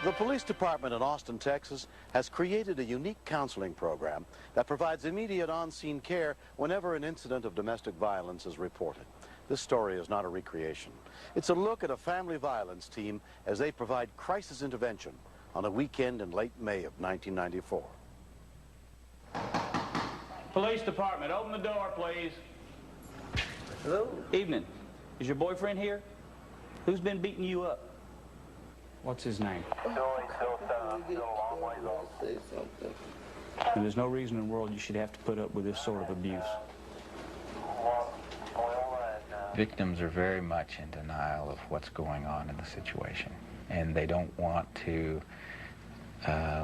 The police department in Austin, Texas, has created a unique counseling program that provides immediate on-scene care whenever an incident of domestic violence is reported. This story is not a recreation. It's a look at a family violence team as they provide crisis intervention on a weekend in late May of 1994. Police department, open the door, please. Hello? Evening. Is your boyfriend here? Who's been beating you up? What's his name? And there's no reason in the world you should have to put up with this sort of abuse. Victims are very much in denial of what's going on in the situation, and they don't want to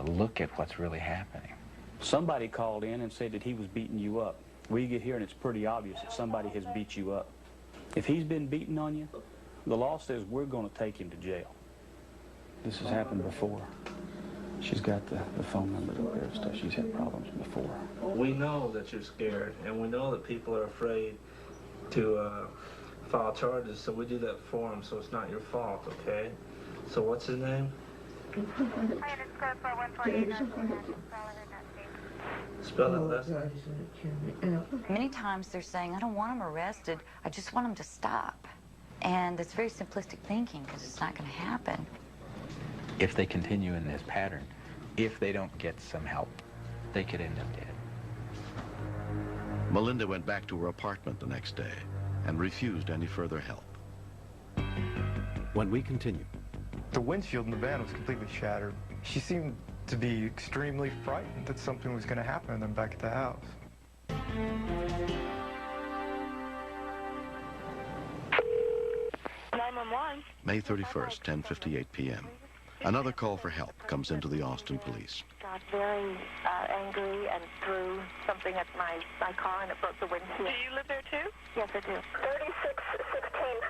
look at what's really happening. Somebody called in and said that he was beating you up. We get here and it's pretty obvious that somebody has beat you up. If he's been beating on you, the law says we're going to take him to jail. This has happened before. She's got the phone number up there and stuff. She's had problems before. We know that you're scared, and we know that people are afraid to file charges, so we do that for them, so it's not your fault, okay? So what's his name? Spell it, Leslie. Many times they're saying, I don't want him arrested, I just want him to stop. And that's very simplistic thinking, because it's not going to happen. If they continue in this pattern, if they don't get some help, they could end up dead. Melinda went back to her apartment the next day and refused any further help. When we continue. The windshield in the van was completely shattered. She seemed to be extremely frightened that something was going to happen to them back at the house. May 31st, 10:58 p.m. Another call for help comes into the Austin police. Got very angry and threw something at my car and it broke the windshield. Do you live there too? Yes, I do. 3616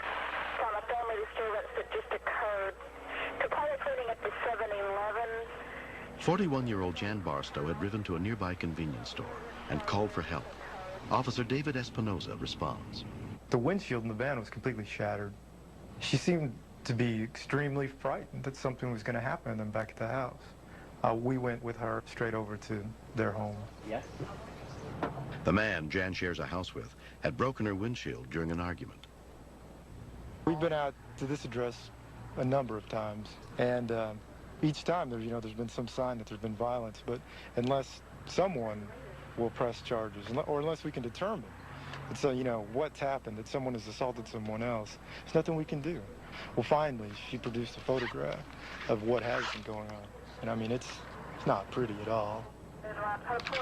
from a family disturbance that just occurred. The call is waiting at the 7-Eleven. 41-year-old Jan Barstow had driven to a nearby convenience store and called for help. Officer David Espinoza responds. The windshield in the van was completely shattered. She seemed to be extremely frightened that something was going to happen to them back at the house. We went with her straight over to their home. Yes? The man Jan shares a house with had broken her windshield during an argument. We've been out to this address a number of times, and each time there's been some sign that there's been violence, but unless someone will press charges, or unless we can determine what's happened, that someone has assaulted someone else, there's nothing we can do. Well, finally, she produced a photograph of what has been going on. And I mean, it's not pretty at all.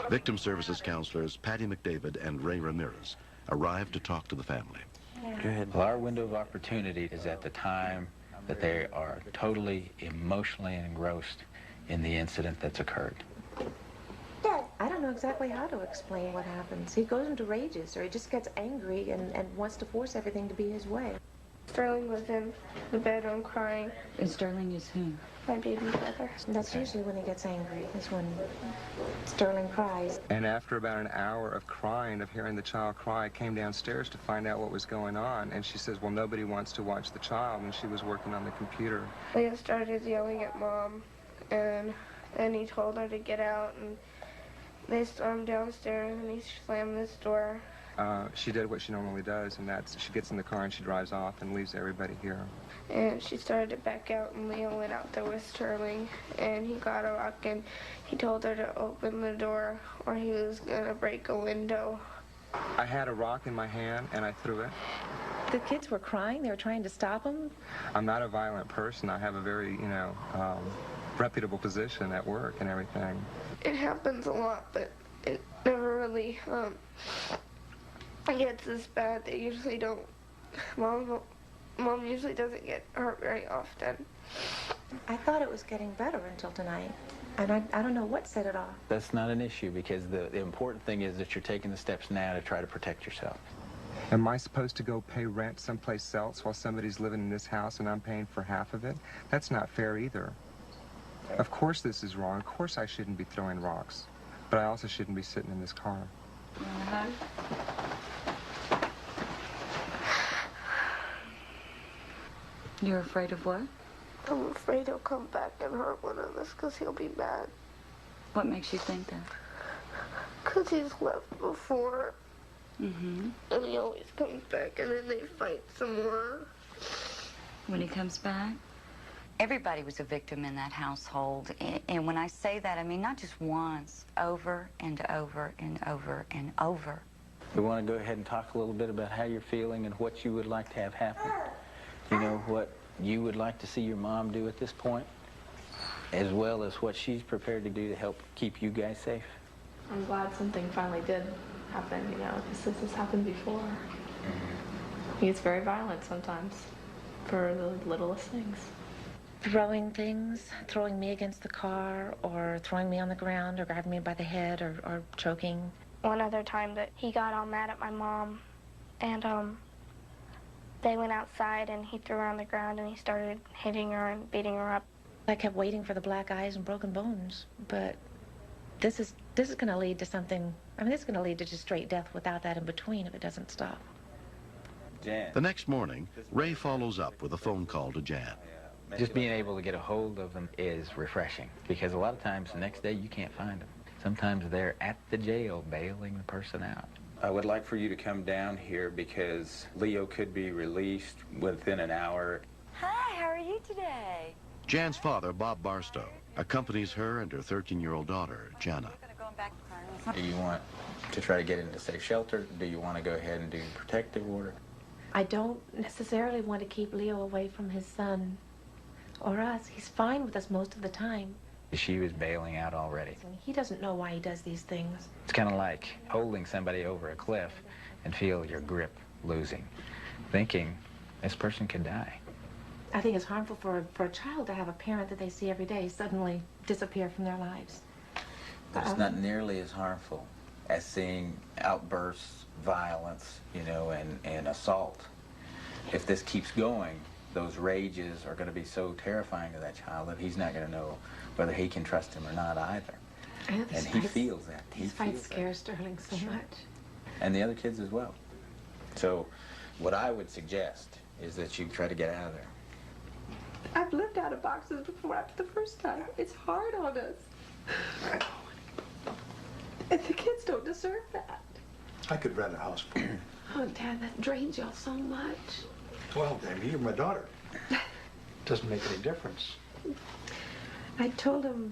Victim services counselors Patty McDavid and Ray Ramirez arrived to talk to the family. Go ahead. Well, our window of opportunity is at the time that they are totally emotionally engrossed in the incident that's occurred. I don't know exactly how to explain what happens. He goes into rages, or he just gets angry and wants to force everything to be his way. Sterling was in the bedroom crying. And Sterling is who? My baby brother. That's usually when he gets angry, is when Sterling cries. And after about an hour of crying, of hearing the child cry, I came downstairs to find out what was going on. And she says, well, nobody wants to watch the child, and she was working on the computer. Leah started yelling at Mom, and then he told her to get out, and they stormed downstairs, and he slammed this door. She did what she normally does, and that's she gets in the car and she drives off and leaves everybody here. And she started to back out, and Leah went out there with Sterling, and he got a rock, and he told her to open the door, or he was going to break a window. I had a rock in my hand, and I threw it. The kids were crying? They were trying to stop him? I'm not a violent person. I have a very, reputable position at work and everything. It happens a lot, but it never really, gets this bad. They usually don't. Mom usually doesn't get hurt very often. I thought it was getting better until tonight, and I don't know what set it off. That's not an issue, because the important thing is that you're taking the steps now to try to protect yourself. Am I supposed to go pay rent someplace else while somebody's living in this house and I'm paying for half of it? That's not fair either. Of course this is wrong. Of course I shouldn't be throwing rocks, but I also shouldn't be sitting in this car. You're afraid of what? I'm afraid he'll come back and hurt one of us because he'll be mad. What makes you think that? Because he's left before. Mm-hmm. And he always comes back and then they fight some more. When he comes back? Everybody was a victim in that household. And when I say that, I mean not just once, over and over and over and over. We want to go ahead and talk a little bit about how you're feeling and what you would like to have happen. You know, what you would like to see your mom do at this point, as well as what she's prepared to do to help keep you guys safe. I'm glad something finally did happen, you know, because this has happened before. He's very violent sometimes for the littlest things. Throwing things, throwing me against the car, or throwing me on the ground, or grabbing me by the head, or choking. One other time that he got all mad at my mom, and they went outside and he threw her on the ground and he started hitting her and beating her up. I kept waiting for the black eyes and broken bones, but this is going to lead to something. I mean, this is going to lead to just straight death without that in between if it doesn't stop. Jan. The next morning, Ray follows up with a phone call to Jan. Just being able to get a hold of them is refreshing, because a lot of times the next day you can't find them. Sometimes they're at the jail bailing the person out. I would like for you to come down here because Leo could be released within an hour. Hi, how are you today? Jan's father, Bob Barstow, accompanies her and her 13-year-old daughter, Jana. Do you want to try to get into safe shelter? Do you want to go ahead and do protective order? I don't necessarily want to keep Leo away from his son or us. He's fine with us most of the time. She was bailing out already. He doesn't know why he does these things. It's kind of like holding somebody over a cliff and feel your grip losing, thinking this person could die. I think it's harmful for a child to have a parent that they see every day suddenly disappear from their lives. But it's not nearly as harmful as seeing outbursts, violence, you know, and assault. If this keeps going, those rages are going to be so terrifying to that child that he's not going to know whether he can trust him or not either. And he feels that. These fights scare Sterling so much. And the other kids as well. So what I would suggest is that you try to get out of there. I've lived out of boxes before after the first time. It's hard on us. And the kids don't deserve that. I could rent a house for you. Oh, Dad, that drains y'all so much. Well, Amy, you're my daughter. Doesn't make any difference. I told him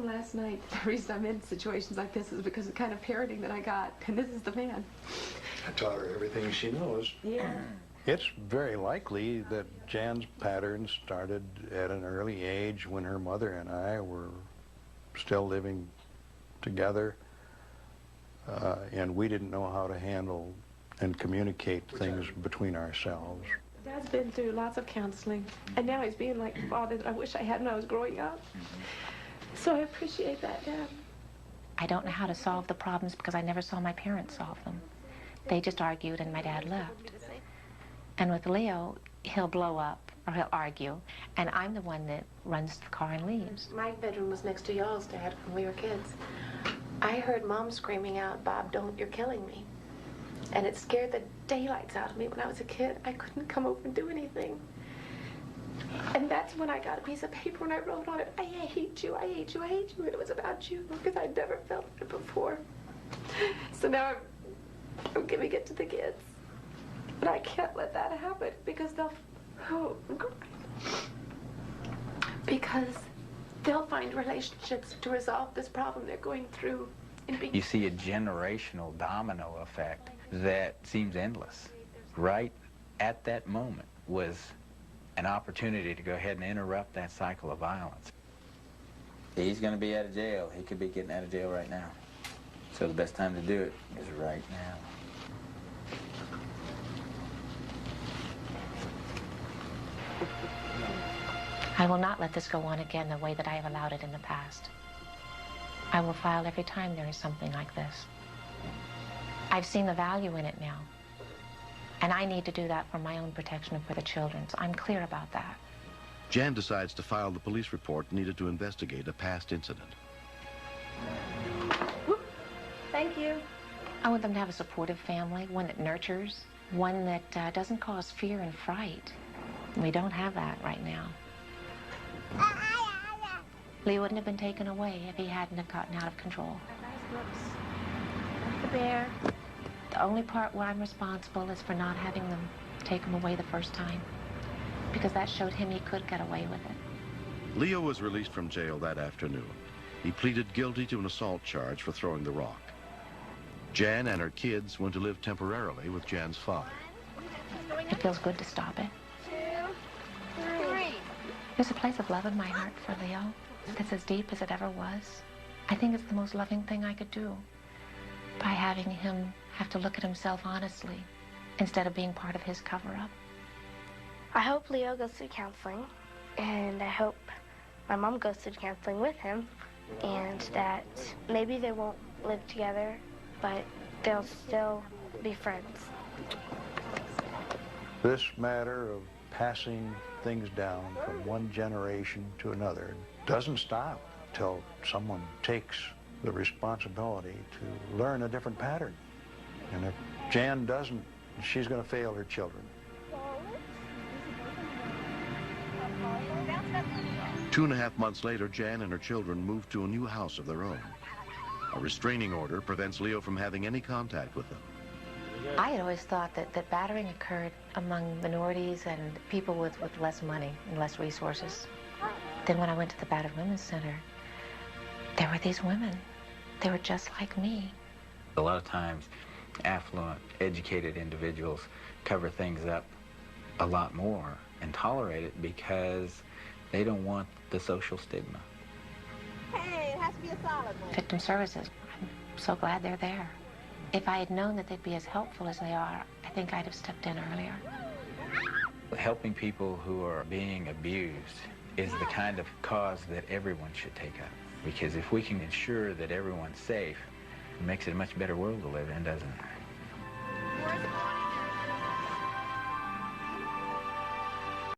last night the reason I'm in situations like this is because of the kind of parenting that I got, and this is the man. I taught her everything she knows. Yeah. It's very likely that Jan's pattern started at an early age when her mother and I were still living together, and we didn't know how to handle and communicate things between ourselves. Dad's been through lots of counseling, and now he's being like the father that I wish I had when I was growing up. So I appreciate that, Dad. I don't know how to solve the problems because I never saw my parents solve them. They just argued and my dad left. And with Leo, he'll blow up or he'll argue, and I'm the one that runs the car and leaves. My bedroom was next to y'all's, Dad, when we were kids. I heard Mom screaming out, "Bob, don't, you're killing me." And it scared the daylights out of me when I was a kid. I couldn't come over and do anything. And that's when I got a piece of paper and I wrote on it, "I hate you, I hate you, I hate you." And it was about you because I'd never felt it before. So now I'm giving it to the kids. But I can't let that happen because they'll find relationships to resolve this problem they're going through. You see a generational domino effect that seems endless. Right at that moment was an opportunity to go ahead and interrupt that cycle of violence. He's going to be out of jail. He could be getting out of jail right now. So the best time to do it is right now. I will not let this go on again the way that I have allowed it in the past. I will file every time there is something like this. I've seen the value in it now. And I need to do that for my own protection and for the children's. I'm clear about that. Jan decides to file the police report needed to investigate a past incident. Thank you. I want them to have a supportive family, one that nurtures, one that doesn't cause fear and fright. We don't have that right now. Leo wouldn't have been taken away if he hadn't have gotten out of control. The bear. The only part where I'm responsible is for not having them take him away the first time, because that showed him he could get away with it. Leo was released from jail that afternoon. He pleaded guilty to an assault charge for throwing the rock. Jan and her kids went to live temporarily with Jan's father. It feels good to stop it. 2, 3. There's a place of love in my heart for Leo that's as deep as it ever was. I think it's the most loving thing I could do, by having him have to look at himself honestly instead of being part of his cover-up. I hope Leo goes through counseling, and I hope my mom goes through counseling with him, and that maybe they won't live together, but they'll still be friends. This matter of passing things down from one generation to another doesn't stop till someone takes the responsibility to learn a different pattern. And if Jan doesn't, she's going to fail her children. 2.5 months later, Jan and her children moved to a new house of their own. A restraining order prevents Leo from having any contact with them. I had always thought that battering occurred among minorities and people with less money and less resources. Then when I went to the Battered Women's Center, there were these women. They were just like me. A lot of times, affluent, educated individuals cover things up a lot more and tolerate it because they don't want the social stigma. Hey, it has to be a solid one. Victim services, I'm so glad they're there. If I had known that they'd be as helpful as they are, I think I'd have stepped in earlier. Helping people who are being abused is the kind of cause that everyone should take up. Because if we can ensure that everyone's safe, it makes it a much better world to live in, doesn't it?